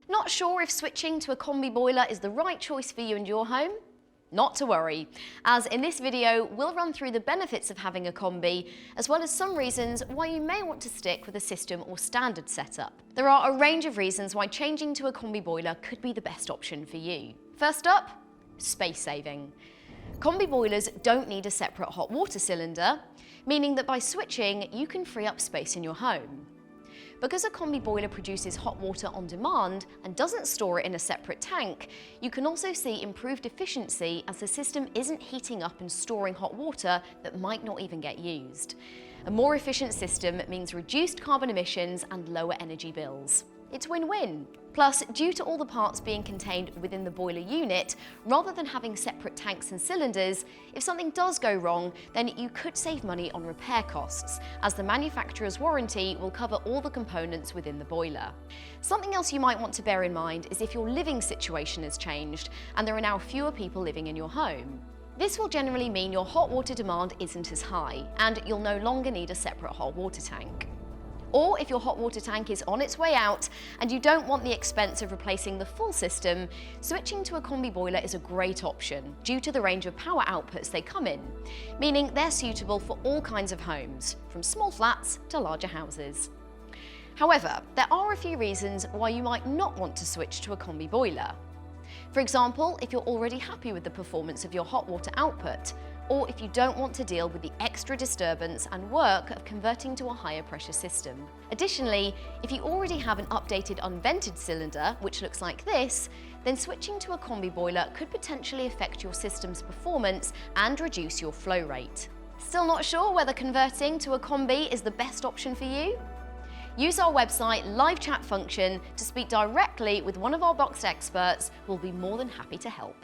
Not sure if switching to a combi boiler is the right choice for you and your home? Not to worry, as in this video we'll run through the benefits of having a combi, as well as some reasons why you may want to stick with a system or standard setup. There are a range of reasons why changing to a combi boiler could be the best option for you. First up, space saving. Combi boilers don't need a separate hot water cylinder, meaning that by switching you can free up space in your home. Because a combi boiler produces hot water on demand and doesn't store it in a separate tank, you can also see improved efficiency as the system isn't heating up and storing hot water that might not even get used. A more efficient system means reduced carbon emissions and lower energy bills. It's win-win. Plus, due to all the parts being contained within the boiler unit, rather than having separate tanks and cylinders, if something does go wrong, then you could save money on repair costs, as the manufacturer's warranty will cover all the components within the boiler. Something else you might want to bear in mind is if your living situation has changed and there are now fewer people living in your home. This will generally mean your hot water demand isn't as high, and you'll no longer need a separate hot water tank. Or if your hot water tank is on its way out and you don't want the expense of replacing the full system, switching to a combi boiler is a great option due to the range of power outputs they come in, meaning they're suitable for all kinds of homes, from small flats to larger houses. However, there are a few reasons why you might not want to switch to a combi boiler. For example, if you're already happy with the performance of your hot water output, or if you don't want to deal with the extra disturbance and work of converting to a higher pressure system. Additionally, if you already have an updated unvented cylinder, which looks like this, then switching to a combi boiler could potentially affect your system's performance and reduce your flow rate. Still not sure whether converting to a combi is the best option for you? Use our website live chat function to speak directly with one of our BOXT experts who will be more than happy to help.